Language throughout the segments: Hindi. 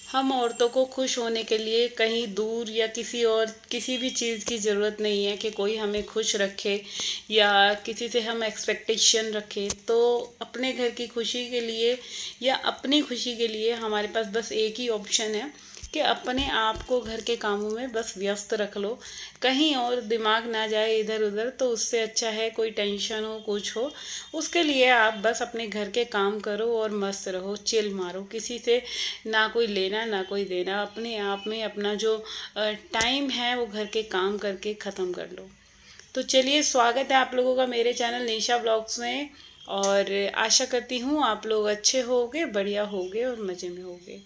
हम औरतों को खुश होने के लिए कहीं दूर या किसी भी चीज़ की ज़रूरत नहीं है कि कोई हमें खुश रखे या किसी से हम एक्सपेक्टेशन रखें। तो अपने घर की खुशी के लिए या अपनी खुशी के लिए हमारे पास बस एक ही ऑप्शन है कि अपने आप को घर के कामों में बस व्यस्त रख लो, कहीं और दिमाग ना जाए इधर उधर। तो उससे अच्छा है कोई टेंशन हो कुछ हो, उसके लिए आप बस अपने घर के काम करो और मस्त रहो, चिल मारो, किसी से ना कोई लेना ना कोई देना। अपने आप में अपना जो टाइम है वो घर के काम करके ख़त्म कर लो। तो चलिए, स्वागत है आप लोगों का मेरे चैनल निशा ब्लॉग्स में। और आशा करती हूँ आप लोग अच्छे होगे, बढ़िया होगे और मज़े में होगे।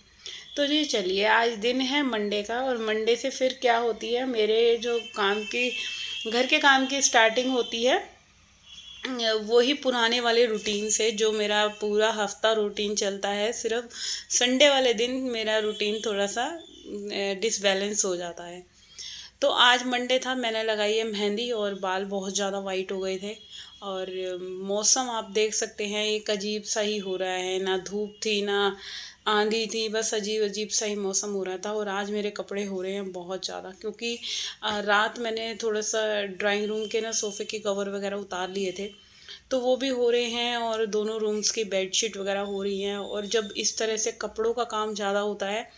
तो जी चलिए, आज दिन है मंडे का और मंडे से फिर क्या होती है, मेरे जो काम की घर के काम की स्टार्टिंग होती है वही पुराने वाले रूटीन से जो मेरा पूरा हफ्ता रूटीन चलता है। सिर्फ संडे वाले दिन मेरा रूटीन थोड़ा सा डिसबैलेंस हो जाता है। तो आज मंडे था, मैंने लगाई है मेहंदी और बाल बहुत ज़्यादा वाइट हो गए थे। और मौसम आप देख सकते हैं एक अजीब सा ही हो रहा है, ना धूप थी ना आंधी थी, बस अजीब अजीब सा ही मौसम हो रहा था। और आज मेरे कपड़े हो रहे हैं बहुत ज़्यादा, क्योंकि रात मैंने थोड़ा सा ड्राइंग रूम के ना सोफ़े के कवर वगैरह उतार लिए थे, तो वो भी हो रहे हैं और दोनों रूम्स की बेडशीट वगैरह हो रही हैं। और जब इस तरह से कपड़ों का काम ज़्यादा होता है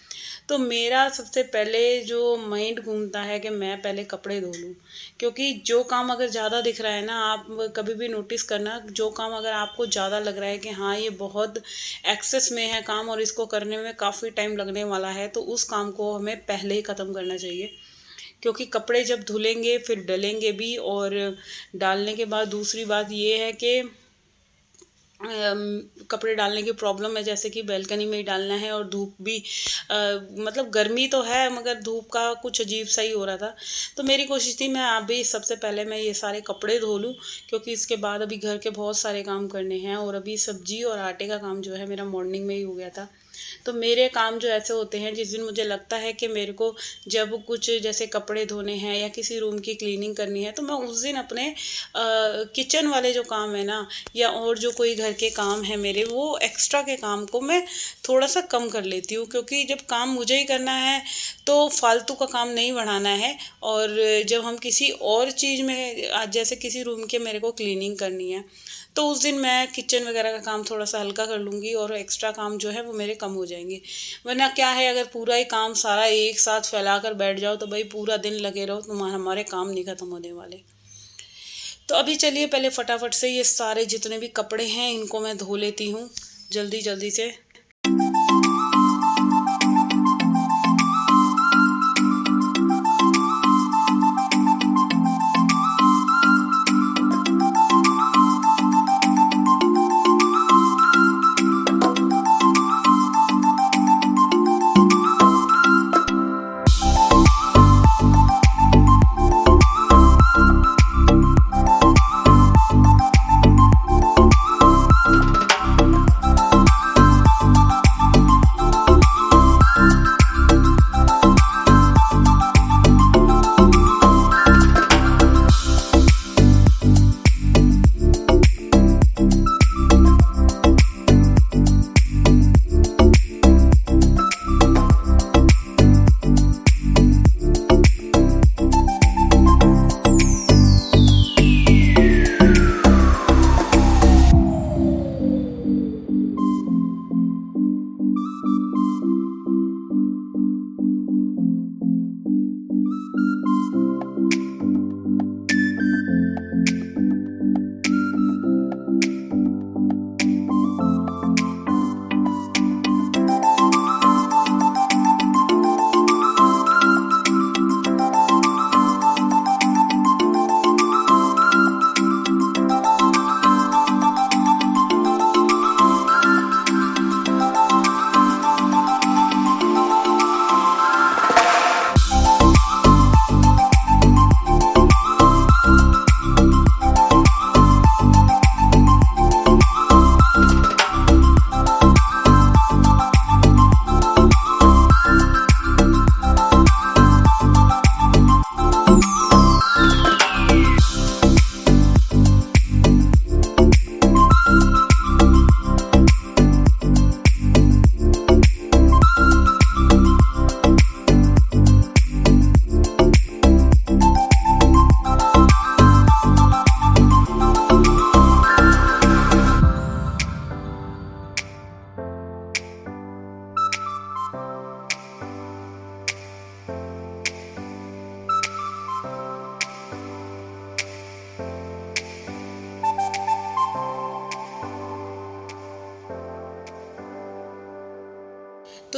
तो मेरा सबसे पहले जो माइंड घूमता है कि मैं पहले कपड़े धो लूँ। क्योंकि जो काम अगर ज़्यादा दिख रहा है ना, आप कभी भी नोटिस करना, जो काम अगर आपको ज़्यादा लग रहा है कि हाँ ये बहुत एक्सेस में है काम और इसको करने में काफ़ी टाइम लगने वाला है, तो उस काम को हमें पहले ही ख़त्म करना चाहिए। क्योंकि कपड़े जब धुलेंगे फिर डलेंगे भी। और डालने के बाद दूसरी बात ये है कि कपड़े डालने की प्रॉब्लम है, जैसे कि बैल्कनी में ही डालना है और धूप भी मतलब गर्मी तो है मगर धूप का कुछ अजीब सा ही हो रहा था। तो मेरी कोशिश थी मैं अभी सबसे पहले मैं ये सारे कपड़े धो लूँ, क्योंकि इसके बाद अभी घर के बहुत सारे काम करने हैं। और अभी सब्जी और आटे का काम जो है मेरा मॉर्निंग में ही हो गया था। तो मेरे काम जो ऐसे होते हैं, जिस दिन मुझे लगता है कि मेरे को जब कुछ जैसे कपड़े धोने हैं या किसी रूम की क्लीनिंग करनी है, तो मैं उस दिन अपने किचन वाले जो काम है ना, या और जो कोई घर के काम है मेरे, वो एक्स्ट्रा के काम को मैं थोड़ा सा कम कर लेती हूँ। क्योंकि जब काम मुझे ही करना है तो फालतू का काम नहीं बढ़ाना है। और जब हम किसी और चीज़ में जैसे किसी रूम के मेरे को क्लीनिंग करनी है, तो उस दिन मैं किचन वगैरह का काम थोड़ा सा हल्का कर लूँगी और एक्स्ट्रा काम जो है वो मेरे कम हो जाएंगे। वरना क्या है, अगर पूरा ही काम सारा एक साथ फैला कर बैठ जाओ तो भाई पूरा दिन लगे रहो, तो हमारे काम नहीं ख़त्म होने वाले। तो अभी चलिए पहले फटाफट से ये सारे जितने भी कपड़े हैं इनको मैं धो लेती हूँ जल्दी जल्दी से।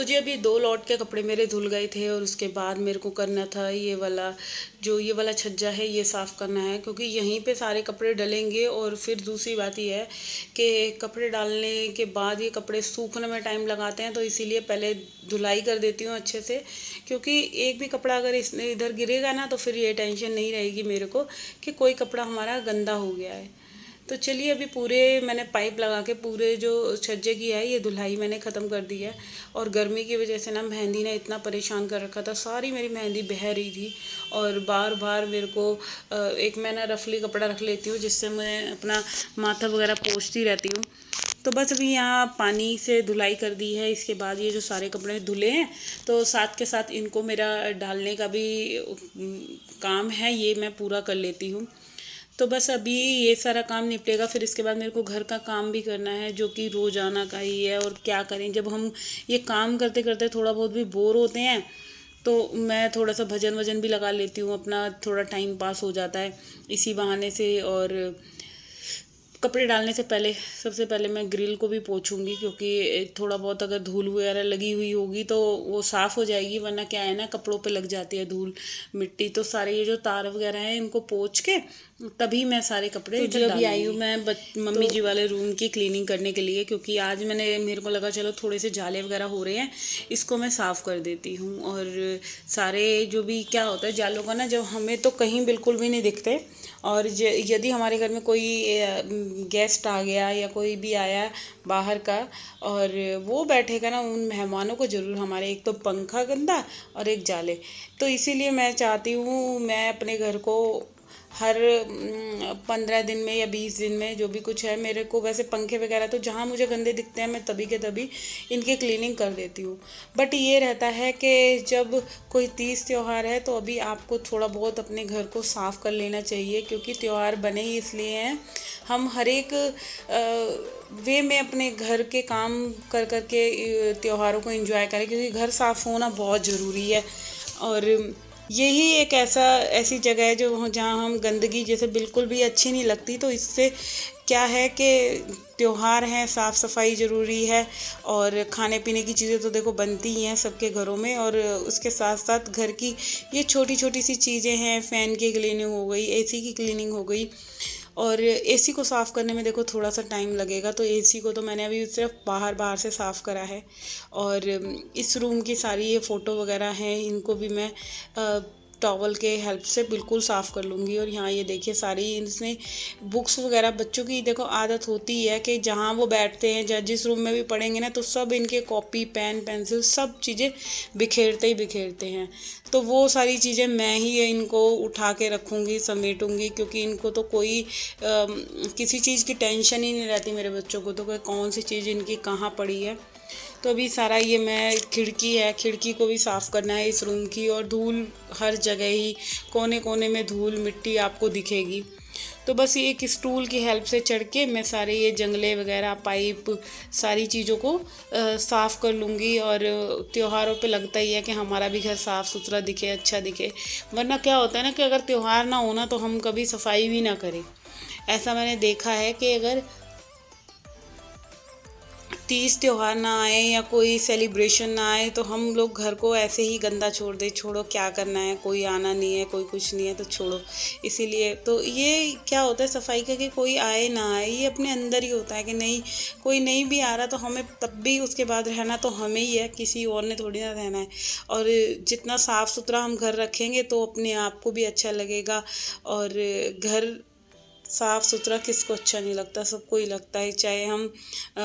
जी अभी 2 लॉट के कपड़े मेरे धुल गए थे और उसके बाद मेरे को करना था ये वाला छज्जा है ये साफ़ करना है, क्योंकि यहीं पे सारे कपड़े डलेंगे। और फिर दूसरी बात ये है कि कपड़े डालने के बाद ये कपड़े सूखने में टाइम लगाते हैं, तो इसीलिए पहले धुलाई कर देती हूँ अच्छे से, क्योंकि एक भी कपड़ा अगर इसने इधर गिरेगा ना तो फिर ये टेंशन नहीं रहेगी मेरे को कि कोई कपड़ा हमारा गंदा हो गया है। तो चलिए अभी पूरे मैंने पाइप लगा के पूरे जो छज्जे की है ये धुलाई मैंने ख़त्म कर दी है। और गर्मी की वजह से ना मेहंदी ने इतना परेशान कर रखा था, सारी मेरी मेहंदी बह रही थी और बार बार मेरे को एक मैं ना रफली कपड़ा रख लेती हूँ जिससे मैं अपना माथा वगैरह पोंछती रहती हूँ। तो बस अभी यहाँ पानी से धुलाई कर दी है। इसके बाद ये जो सारे कपड़े धुले हैं तो साथ के साथ इनको मेरा डालने का भी काम है, ये मैं पूरा कर लेती हूँ। तो बस अभी ये सारा काम निपटेगा, फिर इसके बाद मेरे को घर का काम भी करना है जो कि रोज़ाना का ही है। और क्या करें, जब हम ये काम करते करते थोड़ा बहुत भी बोर होते हैं तो मैं थोड़ा सा भजन वजन भी लगा लेती हूँ, अपना थोड़ा टाइम पास हो जाता है इसी बहाने से। और कपड़े डालने से पहले सबसे पहले मैं ग्रिल को भी पोंछूंगी, क्योंकि थोड़ा बहुत अगर धूल वगैरह लगी हुई होगी तो वो साफ़ हो जाएगी, वरना क्या है ना कपड़ों पे लग जाती है धूल मिट्टी। तो सारे ये जो तार वगैरह हैं इनको पोंछ के तभी मैं सारे कपड़े तो जो अभी आई हूँ मैं मम्मी जी वाले रूम की क्लीनिंग करने के लिए, क्योंकि आज मेरे को लगा चलो थोड़े से जाले वगैरह हो रहे हैं इसको मैं साफ़ कर देती हूँ। और सारे जो भी क्या होता है जालों का ना, जब हमें तो कहीं बिल्कुल भी नहीं दिखते, और यदि हमारे घर में कोई गेस्ट आ गया या कोई भी आया बाहर का और वो बैठेगा ना, उन मेहमानों को ज़रूर हमारे एक तो पंखा गंदा और एक जाले। तो इसीलिए मैं चाहती हूँ मैं अपने घर को हर 15 दिन में या 20 दिन में जो भी कुछ है, मेरे को वैसे पंखे वगैरह तो जहाँ मुझे गंदे दिखते हैं मैं तभी के तभी इनकी क्लीनिंग कर देती हूँ। बट ये रहता है कि जब कोई तीज त्यौहार है तो अभी आपको थोड़ा बहुत अपने घर को साफ़ कर लेना चाहिए, क्योंकि त्यौहार बने ही इसलिए हैं। हम हर एक वे में अपने घर के काम कर कर के त्योहारों को एंजॉय करें, क्योंकि घर साफ़ होना बहुत ज़रूरी है। और यही एक ऐसी जगह है जो जहाँ हम गंदगी जैसे बिल्कुल भी अच्छी नहीं लगती। तो इससे क्या है कि त्योहार हैं, साफ़ सफाई ज़रूरी है। और खाने पीने की चीज़ें तो देखो बनती ही हैं सबके घरों में, और उसके साथ साथ घर की ये छोटी छोटी सी चीज़ें हैं, फ़ैन की क्लीनिंग हो गई, एसी की क्लीनिंग हो गई। और एसी को साफ़ करने में देखो थोड़ा सा टाइम लगेगा, तो एसी को तो मैंने अभी सिर्फ बाहर बाहर से साफ़ करा है। और इस रूम की सारी ये फ़ोटो वगैरह हैं इनको भी मैं टॉवल के हेल्प से बिल्कुल साफ़ कर लूँगी। और यहाँ ये देखिए सारी इसमें बुक्स वगैरह, बच्चों की देखो आदत होती है कि जहाँ वो बैठते हैं जिस रूम में भी पढ़ेंगे ना तो सब इनके कॉपी पेन पेंसिल सब चीज़ें बिखेरते ही बिखेरते हैं। तो वो सारी चीज़ें मैं ही इनको उठा के रखूँगी, समेटूँगी, क्योंकि इनको तो कोई किसी चीज़ की टेंशन ही नहीं रहती मेरे बच्चों को, तो कि कौन सी चीज़ इनकी कहाँ पड़ी है। तो अभी सारा ये मैं खिड़की को भी साफ़ करना है इस रूम की। और धूल हर जगह ही कोने कोने में धूल मिट्टी आपको दिखेगी। तो बस ये एक स्टूल की हेल्प से चढ़ के मैं सारे ये जंगले वगैरह पाइप सारी चीज़ों को साफ़ कर लूँगी। और त्योहारों पे लगता ही है कि हमारा भी घर साफ़ सुथरा दिखे, अच्छा दिखे। वरना क्या होता है ना कि अगर त्यौहार ना होना तो हम कभी सफाई भी ना करें। ऐसा मैंने देखा है कि अगर तीज त्यौहार ना आए या कोई सेलिब्रेशन ना आए तो हम लोग घर को ऐसे ही गंदा छोड़ दे, छोड़ो क्या करना है, कोई आना नहीं है, कोई कुछ नहीं है तो छोड़ो। इसीलिए तो ये क्या होता है सफाई का कि कोई आए ना आए ये अपने अंदर ही होता है कि नहीं, कोई नहीं भी आ रहा तो हमें तब भी उसके बाद रहना तो हमें ही है, किसी और ने थोड़ी ना रहना है। और जितना साफ़ सुथरा हम घर रखेंगे तो अपने आप को भी अच्छा लगेगा। और घर साफ़ सुथरा किसको अच्छा नहीं लगता, सबको ही लगता है। चाहे हम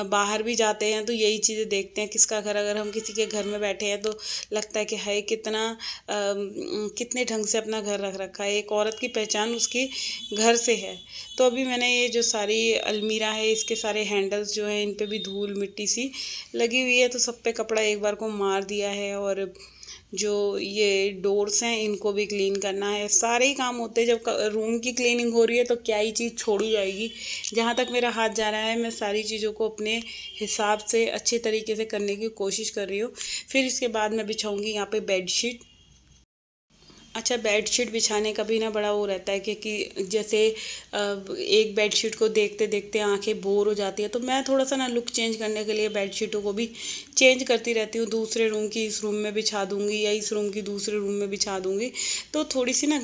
बाहर भी जाते हैं तो यही चीज़ें देखते हैं, किसका घर अगर हम किसी के घर में बैठे हैं तो लगता है कि हाय कितने ढंग से अपना घर रख रखा है। एक औरत की पहचान उसकी घर से है। तो अभी मैंने ये जो सारी अलमीरा है इसके सारे हैंडल्स जो हैं इन पे भी धूल मिट्टी सी लगी हुई है, तो सब पे कपड़ा एक बार को मार दिया है। और जो ये डोर्स हैं इनको भी क्लीन करना है। सारे ही काम होते हैं, जब रूम की क्लीनिंग हो रही है तो क्या ही चीज़ छोड़ी जाएगी। जहाँ तक मेरा हाथ जा रहा है मैं सारी चीज़ों को अपने हिसाब से अच्छे तरीके से करने की कोशिश कर रही हूँ। फिर इसके बाद मैं बिछाऊँगी यहाँ पे बेडशीट। अच्छा, बेडशीट बिछाने का भी ना बड़ा वो रहता है कि जैसे एक बेडशीट को देखते देखते आंखें बोर हो जाती है, तो मैं थोड़ा सा ना लुक चेंज करने के लिए बेडशीटों को भी चेंज करती रहती हूँ। दूसरे रूम की इस रूम में बिछा दूंगी या इस रूम की दूसरे रूम में बिछा दूंगी, तो थोड़ी सी ना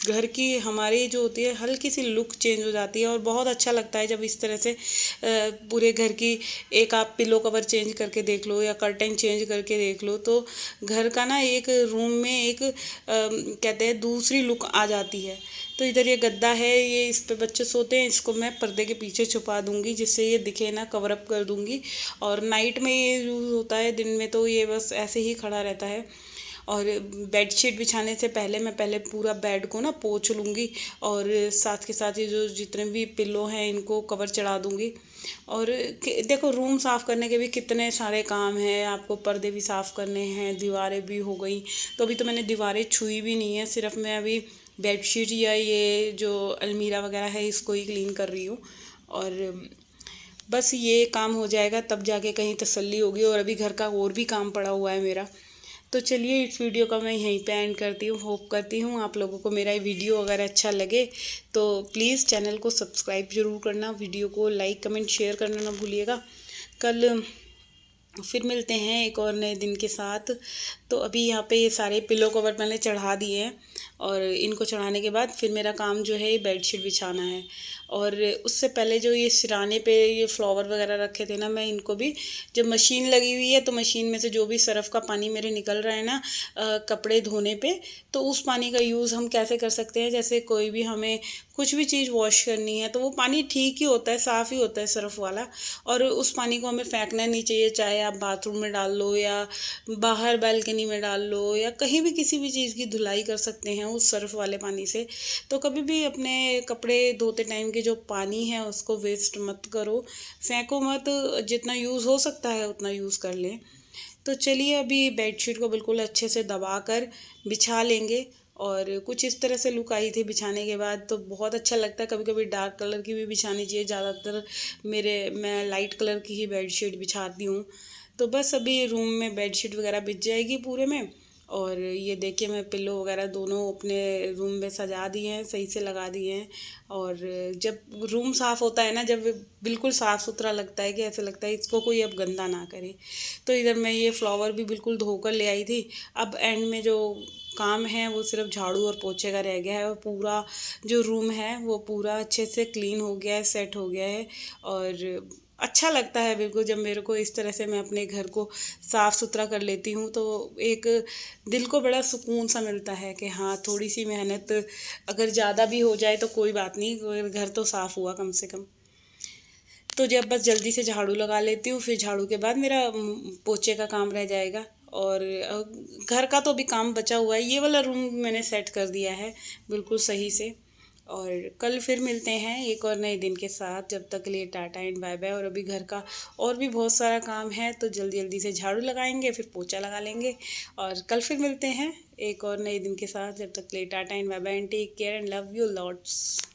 घर की हमारी जो होती है हल्की सी लुक चेंज हो जाती है और बहुत अच्छा लगता है जब इस तरह से पूरे घर की एक आप पिलो कवर चेंज करके देख लो या कर्टेन चेंज करके देख लो, तो घर का ना एक रूम में एक कहते हैं दूसरी लुक आ जाती है। तो इधर ये गद्दा है, ये इस पे बच्चे सोते हैं, इसको मैं पर्दे के पीछे छुपा दूंगी जिससे ये दिखे ना, कवर अप कर दूंगी। और नाइट में ये यूज़ होता है, दिन में तो ये बस ऐसे ही खड़ा रहता है। और बेडशीट बिछाने से पहले मैं पहले पूरा बेड को ना पोंछ लूँगी और साथ के साथ ये जो जितने भी पिल्लो हैं इनको कवर चढ़ा दूँगी। और देखो, रूम साफ़ करने के भी कितने सारे काम हैं, आपको पर्दे भी साफ़ करने हैं, दीवारें भी हो गई। तो अभी तो मैंने दीवारें छुई भी नहीं है, सिर्फ मैं अभी बेडशीट या ये जो अलमीरा वगैरह है इसको ही क्लीन कर रही हूँ। और बस ये काम हो जाएगा तब जाके कहीं तसल्ली होगी, और अभी घर का और भी काम पड़ा हुआ है मेरा। तो चलिए, इस वीडियो का मैं यहीं पे एंड करती हूँ। होप करती हूँ आप लोगों को मेरा ये वीडियो अगर अच्छा लगे तो प्लीज़ चैनल को सब्सक्राइब ज़रूर करना, वीडियो को लाइक कमेंट शेयर करना ना भूलिएगा। कल फिर मिलते हैं एक और नए दिन के साथ। तो अभी यहाँ पे ये सारे पिलो कवर मैंने चढ़ा दिए हैं, और इनको चढ़ाने के बाद फिर मेरा काम जो है ये बेडशीट बिछाना है। और उससे पहले जो ये सिराने पे ये फ्लावर वगैरह रखे थे ना, मैं इनको भी, जब मशीन लगी हुई है तो मशीन में से जो भी सरफ़ का पानी मेरे निकल रहा है ना कपड़े धोने पे, तो उस पानी का यूज़ हम कैसे कर सकते हैं, जैसे कोई भी हमें कुछ भी चीज़ वॉश करनी है तो वो पानी ठीक ही होता है, साफ़ ही होता है सरफ़ वाला। और उस पानी को हमें फेंकना नहीं चाहिए, चाहे आप बाथरूम में डाल लो या बाहर बालकनी में डाल लो या कहीं भी किसी भी चीज़ की धुलाई कर सकते हैं उस सर्फ़ वाले पानी से। तो कभी भी अपने कपड़े धोते टाइम के जो पानी है उसको वेस्ट मत करो, फेंको मत, जितना यूज़ हो सकता है उतना यूज़ कर लें। तो चलिए, अभी बेडशीट को बिल्कुल अच्छे से दबा कर बिछा लेंगे। और कुछ इस तरह से लुक आई थी बिछाने के बाद, तो बहुत अच्छा लगता है। कभी कभी डार्क कलर की भी बिछानी चाहिए, ज़्यादातर मैं लाइट कलर की ही बेडशीट बिछाती हूँ। तो बस अभी रूम में बेडशीट वगैरह बिछ जाएगी पूरे में। और ये देखिए, मैं पिल्लो वगैरह दोनों अपने रूम में सजा दिए हैं, सही से लगा दिए हैं। और जब रूम साफ़ होता है ना, जब बिल्कुल साफ़ सुथरा लगता है कि ऐसा लगता है इसको कोई अब गंदा ना करे। तो इधर मैं ये फ्लावर भी बिल्कुल धोकर ले आई थी। अब एंड में जो काम है वो सिर्फ झाड़ू और पोछे का रह गया है, और पूरा जो रूम है वो पूरा अच्छे से क्लीन हो गया है, सेट हो गया है। और अच्छा लगता है बिल्कुल जब मेरे को इस तरह से मैं अपने घर को साफ़ सुथरा कर लेती हूँ, तो एक दिल को बड़ा सुकून सा मिलता है कि हाँ, थोड़ी सी मेहनत अगर ज़्यादा भी हो जाए तो कोई बात नहीं, घर तो साफ़ हुआ कम से कम। तो जब बस जल्दी से झाड़ू लगा लेती हूँ, फिर झाड़ू के बाद मेरा पोछे का काम रह जाएगा। और घर का तो अभी काम बचा हुआ है, ये वाला रूम मैंने सेट कर दिया है बिल्कुल सही से। और कल फिर मिलते हैं एक और नए दिन के साथ, जब तक के लिए टाटा एंड बाय बाय। और अभी घर का और भी बहुत सारा काम है, तो जल्दी जल्दी से झाड़ू लगाएंगे, फिर पोछा लगा लेंगे। और कल फिर मिलते हैं एक और नए दिन के साथ, जब तक के लिए tata and bye bye and take care and love you lots.